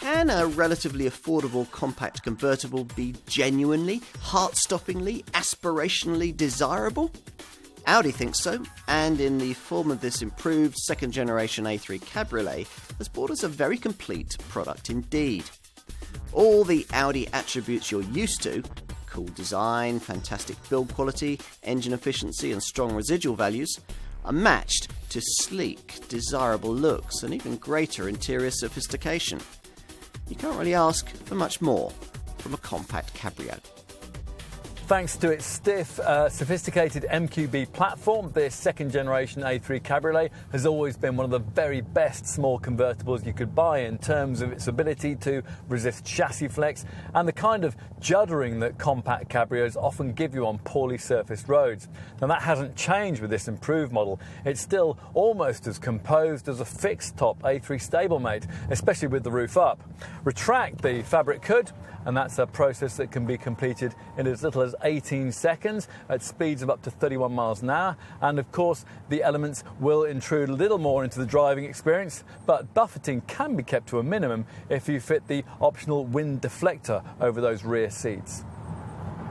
Can a relatively affordable compact convertible be genuinely, heart-stoppingly, aspirationally desirable? Audi thinks so, and in the form of this improved second-generation A3 Cabriolet, has brought us a very complete product indeed. All the Audi attributes you're used to, cool design, fantastic build quality, engine efficiency and strong residual values, are matched to sleek, desirable looks and even greater interior sophistication. You can't really ask for much more from a compact cabrio. Thanks to its stiff, sophisticated Mqb platform, this second-generation A3 Cabriolet has always been one of the very best small convertibles you could buy in terms of its ability to resist chassis flex and the kind of juddering that compact cabrios often give you on poorly surfaced roads. Now, that hasn't changed with this improved model. It's still almost as composed as a fixed-top A3 stablemate, especially with the roof up. Retract the fabric hood, and that's a process that can be completed in as little as 18 seconds at speeds of up to 31 miles an hour. And of course, the elements will intrude a little more into the driving experience, but buffeting can be kept to a minimum if you fit the optional wind deflector over those rear seats.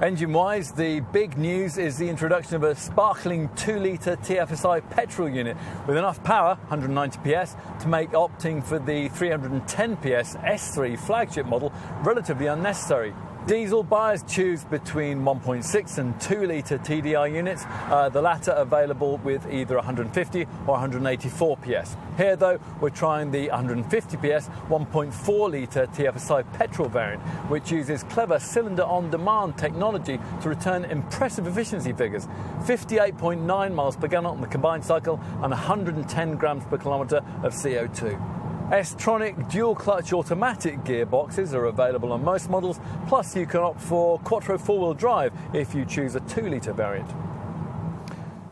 Engine-wise, the big news is the introduction of a sparkling 2-litre TFSI petrol unit with enough power, 190 PS, to make opting for the 310 PS S3 flagship model relatively unnecessary. Diesel buyers choose between 1.6 and 2-litre TDI units, the latter available with either 150 or 184 PS. Here, though, we're trying the 150 PS 1.4-litre TFSI petrol variant, which uses clever cylinder-on-demand technology to return impressive efficiency figures: 58.9 miles per gallon on the combined cycle and 110 grams per kilometre of CO2. S-tronic dual-clutch automatic gearboxes are available on most models, plus you can opt for Quattro four-wheel drive if you choose a 2-litre variant.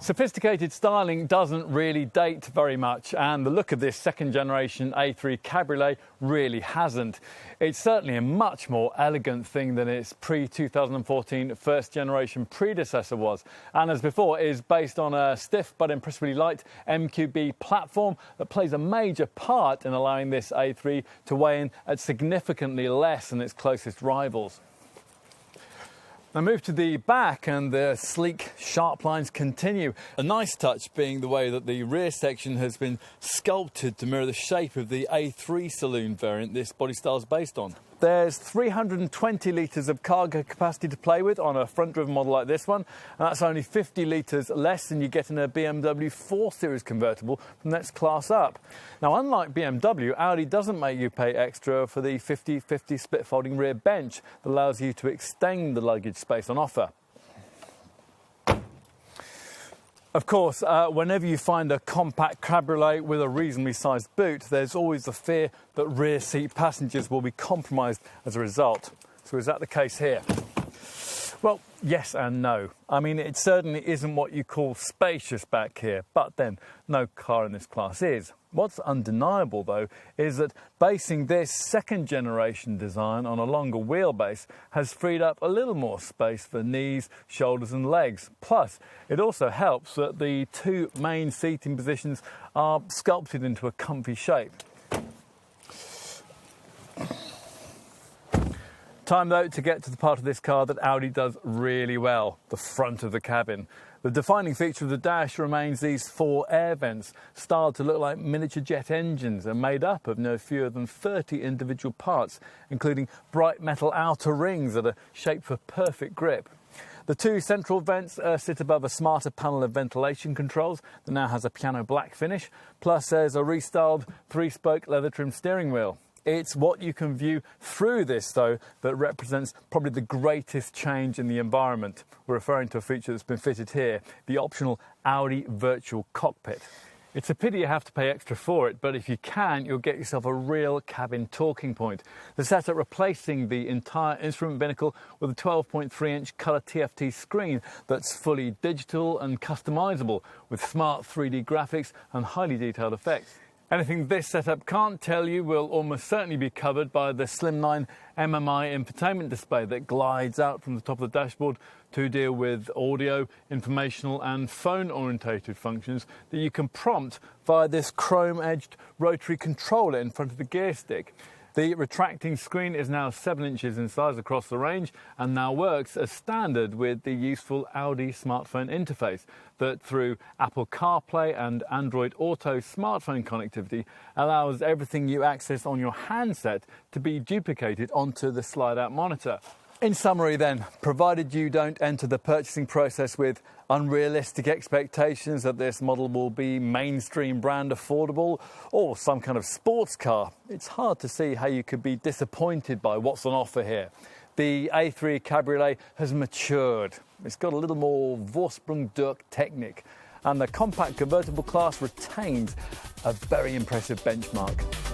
Sophisticated styling doesn't really date very much, and the look of this second-generation A3 Cabriolet really hasn't. It's certainly a much more elegant thing than its pre-2014 first-generation predecessor was, and as before, is based on a stiff but impressively light Mqb platform that plays a major part in allowing this A3 to weigh in at significantly less than its closest rivals. Now move to the back and the sleek, sharp lines continue. A nice touch being the way that the rear section has been sculpted to mirror the shape of the A3 saloon variant this body style is based on. There's 320 litres of cargo capacity to play with on a front-driven model like this one, and that's only 50 litres less than you get in a BMW 4 Series convertible from next class up. Now, unlike BMW, Audi doesn't make you pay extra for the 50/50 split-folding rear bench that allows you to extend the luggage space on offer. Of course, whenever you find a compact cabriolet with a reasonably sized boot, there's always the fear that rear seat passengers will be compromised as a result. So is that the case here? Well, yes and no. I mean, it certainly isn't what you call spacious back here, but then no car in this class is. What's undeniable, though, is that basing this second-generation design on a longer wheelbase has freed up a little more space for knees, shoulders and legs. Plus, it also helps that the two main seating positions are sculpted into a comfy shape. Time, though, to get to the part of this car that Audi does really well, the front of the cabin. The defining feature of the dash remains these 4 air vents, styled to look like miniature jet engines and made up of no fewer than 30 individual parts, including bright metal outer rings that are shaped for perfect grip. The 2 central vents sit above a smarter panel of ventilation controls that now has a piano black finish, plus there's a restyled 3-spoke leather-trimmed steering wheel. It's what you can view through this, though, that represents probably the greatest change in the environment. We're referring to a feature that's been fitted here, the optional Audi Virtual Cockpit. It's a pity you have to pay extra for it, but if you can, you'll get yourself a real cabin talking point. The setup replacing the entire instrument binnacle with a 12.3-inch colour TFT screen that's fully digital and customizable, with smart 3D graphics and highly detailed effects. Anything this setup can't tell you will almost certainly be covered by the slimline MMI infotainment display that glides out from the top of the dashboard to deal with audio, informational and phone-orientated functions that you can prompt via this chrome-edged rotary controller in front of the gear stick. The retracting screen is now 7 inches in size across the range and now works as standard with the useful Audi smartphone interface that, through Apple CarPlay and Android Auto smartphone connectivity, allows everything you access on your handset to be duplicated onto the slide-out monitor. In summary then, provided you don't enter the purchasing process with unrealistic expectations that this model will be mainstream brand affordable or some kind of sports car, it's hard to see how you could be disappointed by what's on offer here. The A3 Cabriolet has matured. It's got a little more Vorsprung durch Technik, and the compact convertible class retains a very impressive benchmark.